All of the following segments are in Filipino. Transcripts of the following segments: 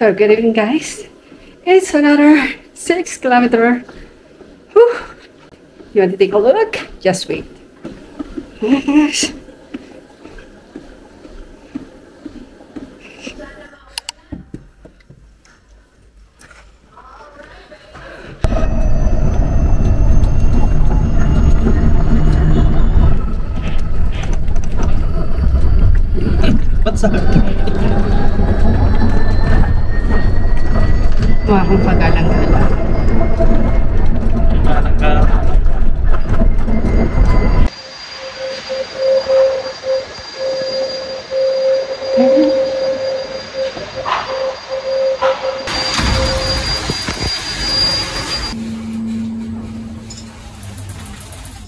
So, good evening, guys. It's another 6 kilometer. Whew. You want to take a look? Just wait. Yes. What's up? Mga akong pagalang-galang.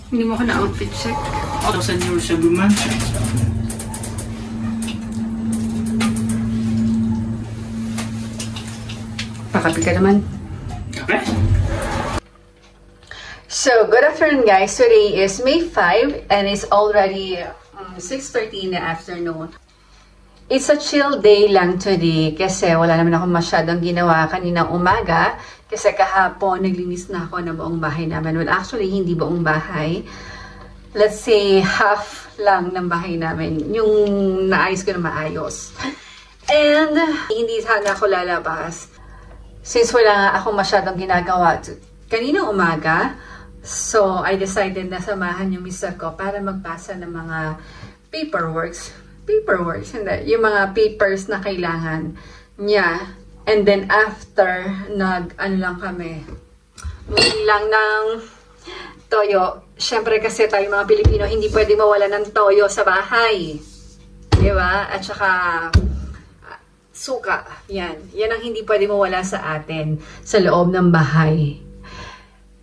Hindi mo ko na outfit check. Ako sa New Cebu man. Pakapi ka naman. Okay. So, good afternoon, guys. Today is May 5 and it's already 6:30 in the afternoon. It's a chill day lang today kasi wala naman ako masyadong ginawa kaninang umaga kasi kahapon naglinis na ako ng buong bahay namin. Well, actually, hindi buong bahay. Let's say half lang ng bahay namin. Yung naayos ko na maayos. And hindi sana ako lalabas since wala nga ako masyadong ginagawa kaninang umaga. So, I decided na samahan yung mister ko para magpasa ng mga paperworks, hindi. Yung mga papers na kailangan niya. And then after, ano lang kami, lang ng toyo. Siyempre kasi tayo mga Pilipino, hindi pwede mawala ng toyo sa bahay. Diba? At saka, suka. Yan. Yan ang hindi pwede mawala sa atin sa loob ng bahay.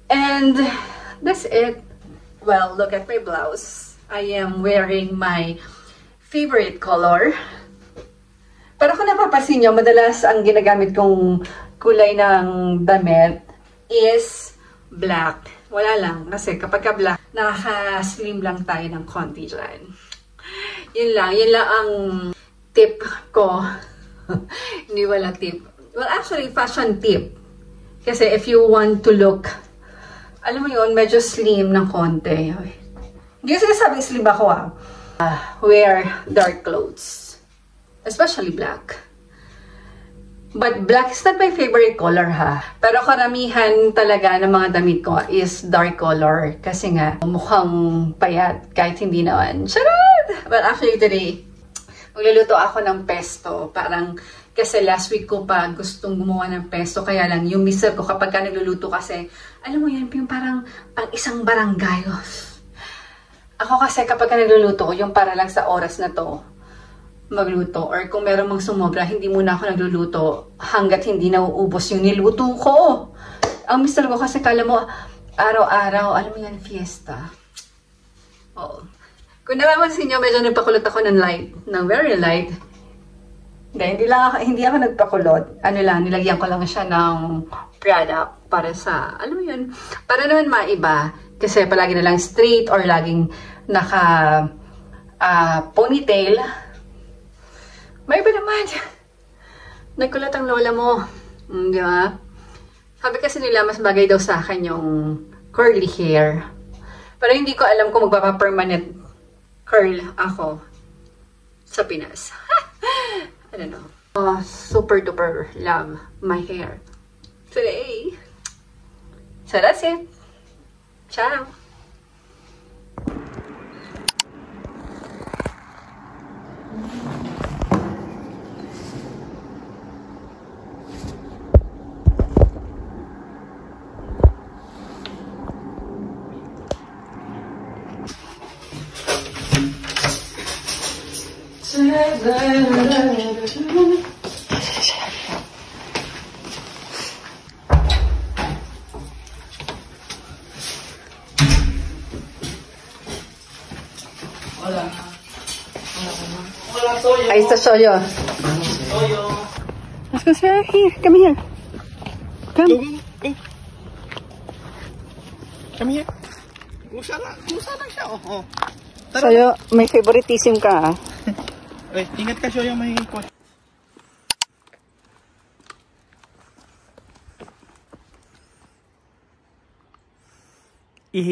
And that's it. Well, look at my blouse. I am wearing my favorite color. Pero kung napapansin nyo, madalas ang ginagamit kong kulay ng damit is black. Wala lang. Kasi kapag ka black, nakaka-slim lang tayo ng konti dyan. Yun lang. Yun lang ang tip ko. Hindi wala tip. Well, actually, fashion tip. Kasi if you want to look, alam mo yun, medyo slim ng konti. Hindi kasi sabing slim ako wear dark clothes. Especially black. But black is not my favorite color Pero karamihan talaga ng mga damit ko is dark color. Kasi nga, mukhang payat kahit hindi naman. Charot! But actually today, magluluto ako ng pesto. Parang, kasi last week ko pa gustong gumawa ng pesto. Kaya lang, yung mister ko kapag ka nagluluto kasi, alam mo yan, yung parang pang isang barangay. Ako kasi kapag ka nagluluto, yung para lang sa oras na to, magluto. Or kung meron mang sumobra, hindi muna ako nagluluto hanggat hindi nauubos yung niluto ko. Ang mister ko kasi kala mo, araw-araw, alam mo yan, fiesta. Oo. Kung napapansin nyo, medyo nagpakulot ako ng light, ng very light. Hindi ako nagpakulot. Ano lang, nilagyan ko lang siya ng product para sa, alam mo yun, para naman maiba. Kasi palagi na lang straight or laging naka ponytail. May iba naman. Nagkulat ang lola mo. Di ba? Sabi kasi nila, mas bagay daw sa akin yung curly hair. Pero hindi ko alam kung magpapa-permanent curl ako sa Pinas. I don't know. Super duper love my hair today. So that's it. Ciao. Ahí está Soyo. Let's go, sir. Here, come here. Come. Go. Come here. Kusa lang siya. Oh. Soyo, may favoritism ka Ingat ka, Soyo, may ikot. Much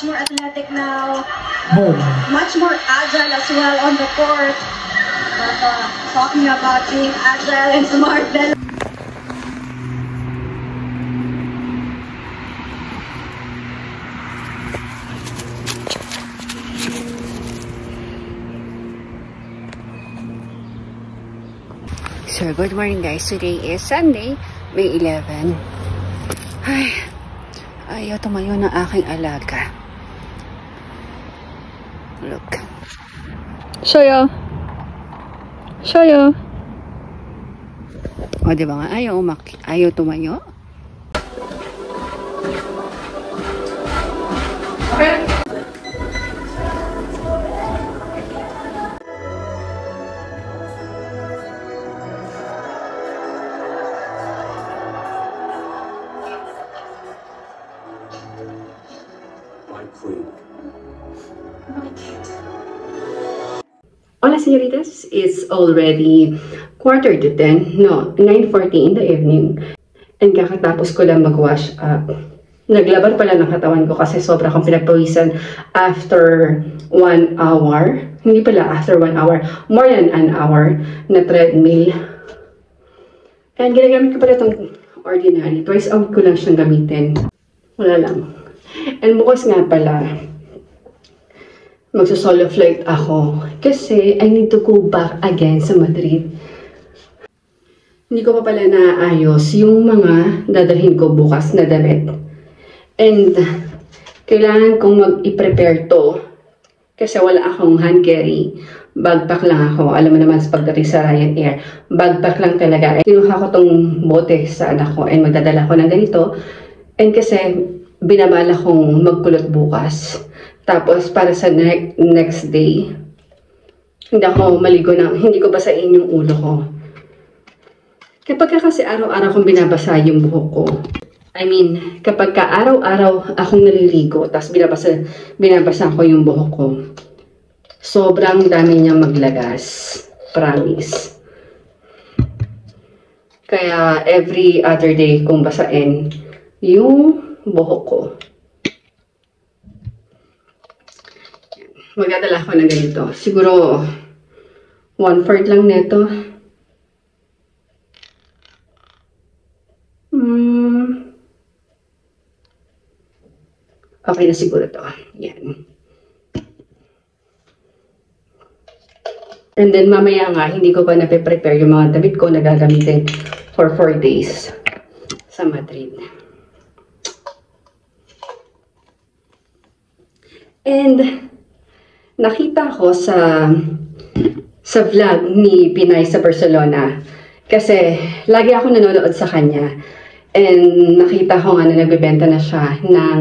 more athletic now, much more agile as well on the court. But talking about being agile and smart, then so good morning guys. Today is Sunday, May 11. Ay, ayaw tumayo ng aking alaga. Look. Shoyo. Shoyo. O, diba nga? Ayaw tumayo. Okay. Hola señoritas, it's already 9:45 no, 9:40 in the evening. And kakatapos ko lang mag-wash up. Naglaban pala ng katawan ko kasi sobra akong pinagpawisan after 1 hour. Hindi pala after 1 hour, more than an hour na treadmill. And ginagamit ko pala itong ordinary. Twice a week ko lang siyang gamitin. Wala lang. And bukas nga pala, magso-solo flight ako kasi I need to go back again sa Madrid. Hindi ko pa pala naayos yung mga dadalhin ko bukas na damit. And kailangan kong mag-i-prepare to kasi wala akong hand carry. Bagpack lang ako. Alam mo naman sa pagdating sa Ryanair, bagpack lang talaga. Kinuha ko tong bote sa anak ko and magdadala ko ng ganito. And kasi binabala kong magkulot bukas. Tapos, para sa next day, hindi ako maligo na, hindi ko basain yung ulo ko. Kapag kasi araw-araw kong binabasa yung buhok ko, I mean, kapag ka araw-araw akong naliligo, tapos binabasa ko yung buhok ko, sobrang dami niyang maglagas. Promise. Kaya, every other day kong basain yung buhok ko. Magdadala ko ng ganito. Siguro, 1/4 lang neto. Okay na siguro to. Yan. And then, mamaya nga, hindi ko pa nape-prepare yung mga damit ko na gagamitin for 4 days sa Madrid. And nakita ko sa vlog ni Pinay sa Barcelona kasi lagi ako nanonood sa kanya and nakita ko nga na nagbebenta na siya ng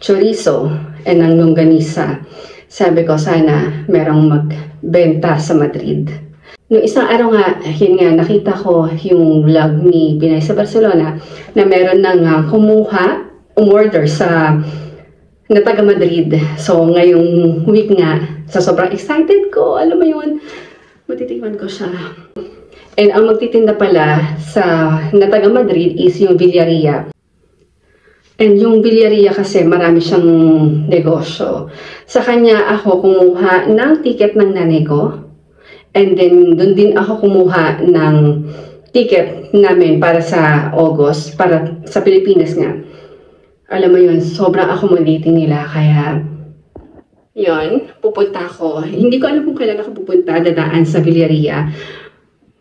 chorizo and ng longganisa. Sabi ko sana merong magbenta sa Madrid. Noong isang araw nga, yun nga, nakita ko yung vlog ni Pinay sa Barcelona na meron nang umorder sa na taga Madrid. So, ngayong week nga, sa sobrang excited ko, alam mo yun, matitikman ko siya. And ang magtitinda pala sa na taga Madrid is yung Villaria. And yung Villaria kasi marami siyang negosyo. Sa kanya ako kumuha ng ticket ng nanay ko. And then, doon din ako kumuha ng ticket namin para sa August, para sa Pilipinas nga. Alam mo yun, sobrang accommodating nila, kaya yun, pupunta ako. Hindi ko alam kung kailan ako pupunta, dadaan sa Villaria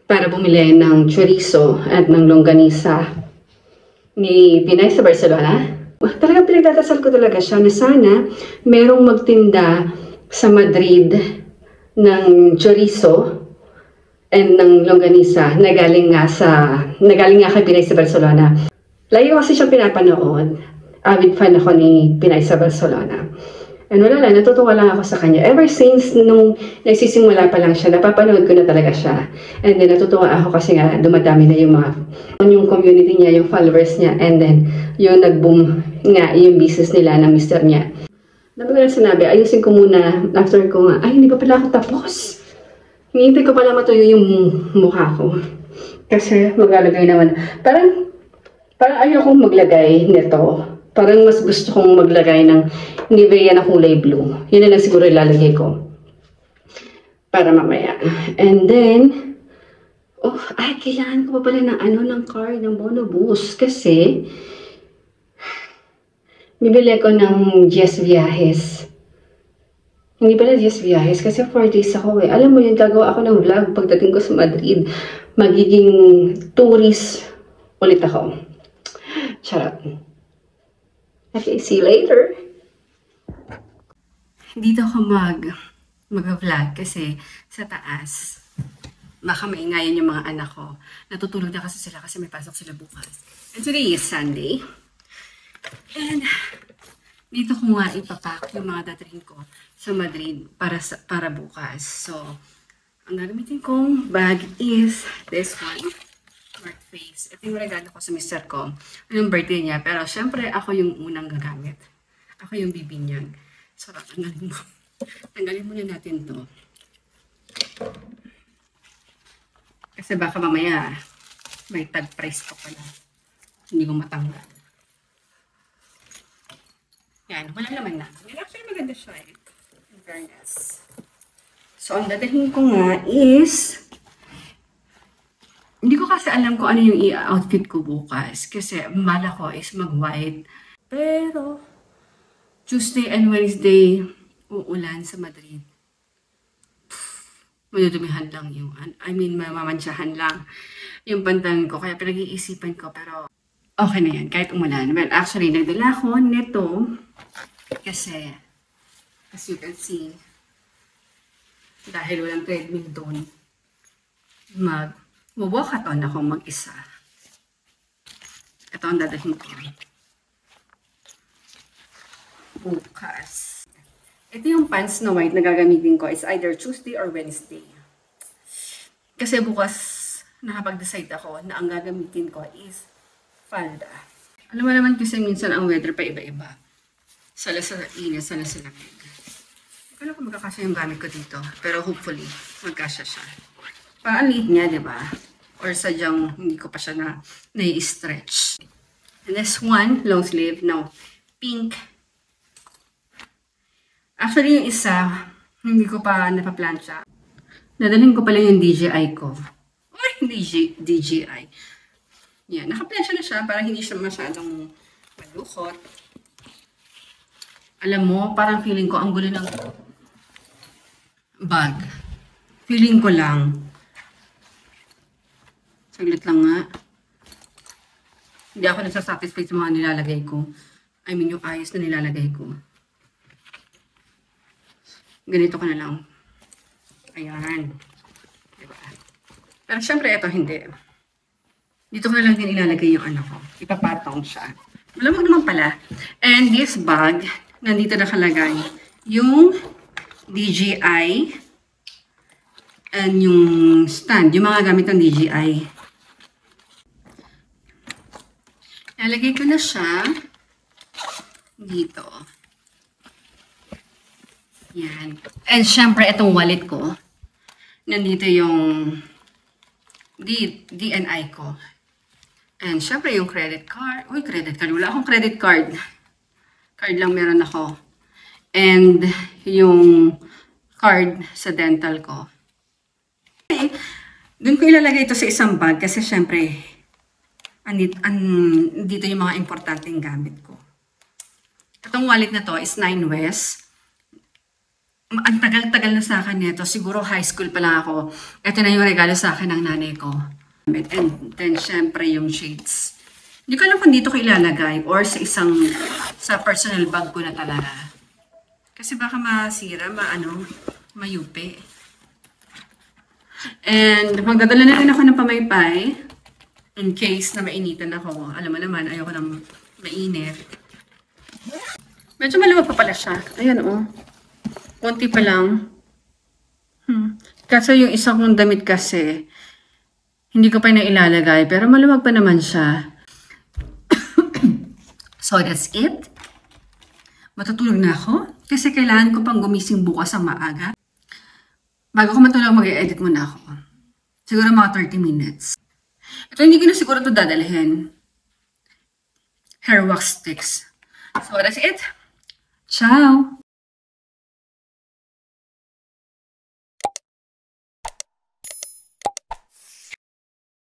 para bumili ng chorizo at ng longganisa ni Pinay sa Barcelona. Talagang pinagdadasal ko talaga siya na sana merong magtinda sa Madrid ng chorizo and ng longganisa na galing nga kay Pinay sa Barcelona. Layo kasi siya pinapanood. Avid fan ako ni Pinay sa Barcelona. And wala lang, natutuwa lang ako sa kanya. Ever since nung nagsisimula pa lang siya, napapanood ko na talaga siya. And then natutuwa ako kasi nga dumadami na yung community niya, yung followers niya. And then yung nag-boom nga yung business nila ng mister niya. Dami ko na sinabi, ayusin ko muna after ko nga. Ay, hindi pa pala ako tapos. Hinihintay ko pala matuyo yung mukha ko. Kasi maglalagay naman. Parang ayokong maglagay nito. Parang mas gusto kong maglagay ng Nivea na kulay blue. Yun na lang siguro ilalagay ko. Para mamaya. And then, kailangan ko pa pala ng card, ng Bonoboost. Kasi, bibili ko ng Yes Viajes. Hindi pala Yes Viajes kasi 4 days ako eh. Alam mo yun, gagawa ako ng vlog pagdating ko sa Madrid. Magiging tourist ulit ako. Charot. Okay, see you later. Dito ako mag-vlog kasi sa taas. Baka maingayan yung mga anak ko. Natutulog na kasi sila kasi may pasok sila bukas. And today is Sunday. And dito ko nga ipapack yung mga dadalhin ko sa Madrid para bukas. So, ang gagamitin kong bag is this one. North Face. Ito yung regalo ko sa mister ko. Anong birthday niya. Pero syempre, ako yung unang gagamit. Ako yung bibinyag. So, tanggalin muna natin to. Kasi baka mamaya may tag price pa pala. Hindi ko matanggal. Yan, wala naman na. Actually, maganda siya eh. In fairness. So, ang dadalhin ko nga is hindi ko kasi alam kung ano yung i-outfit ko bukas. Kasi mala ko is mag-white. Pero, Tuesday and Wednesday, uulan sa Madrid. Madudumihan lang yung, mamamansyahan lang yung pantalon ko. Kaya pinag-iisipan ko, pero okay na yan, kahit umulan. Well, actually, nagdala ko nito kasi, as you can see, dahil walang treadmill doon, walkathon ako mag-isa. Ito ang dadahin ko. Bukas. Ito yung pants na white na gagamitin ko. It's either Tuesday or Wednesday. Kasi bukas, nakapag-decide ako na ang gagamitin ko is falda. Alam mo naman kasi minsan ang weather pa iba-iba. Sala sa init, sala sa lamig. Hindi ko alam kung magkakasya yung gamit ko dito. Pero hopefully, magkasya siya. Parang liit niya, di ba? Or sadyang hindi ko pa siya na-stretch. And this one, long sleeve, no, pink. Actually, yung isa, hindi ko pa napaplansya. Dadalhin ko pala yung DJI ko. Or DJI. Yan, nakaplansya na siya para hindi siya masyadong malukot. Alam mo, parang feeling ko ang gulo ng bag. Feeling ko lang. Saglit lang nga. Hindi ako nagsasatisfy sa mga nilalagay ko. I mean, yung ayos na nilalagay ko. Ganito ko na lang. Ayan. Diba? Pero syempre, ito hindi. Dito ko na lang din ilalagay yung ano ko. Ipapatong siya. Malamang naman pala. And this bag, nandito nakalagay yung DJI and yung stand. Yung mga gamit ng DJI. Nalagay ko na siya dito. Yan. And syempre, itong wallet ko. Nandito yung DNI ko. And syempre, yung credit card. Uy, credit card. Wala akong credit card. Card lang meron ako. And yung card sa dental ko. Okay. Doon ko ilalagay ito sa isang bag kasi syempre, dito yung mga importanteng gamit ko. Itong wallet na to is 9 West. Ang tagal-tagal na sa akin nito. Siguro high school pa lang ako. Ito na yung regalo sa akin ng nanay ko. And then, syempre, yung shades. Hindi ko alam kung dito ko ilalagay or sa personal bag ko na talaga. Kasi baka masira, mayupi. And magdadala na rin ako ng pamaypay. In case na mainitan ako. Alam mo naman, ayoko nang mainit. Medyo maluwag pa pala siya. Ayan, oh. Konti pa lang. Kasi yung isang kong damit kasi, hindi ko pa nailalagay. Pero maluwag pa naman siya. So, that's it. Matutulog na ako kasi kailangan ko pang gumising bukas ang maaga. Bago ko matulog, mag-edit muna ako. Siguro mga 30 minutes. Ito hindi ko na siguro ito dadalhin. Hair wax sticks. So that's it. Ciao!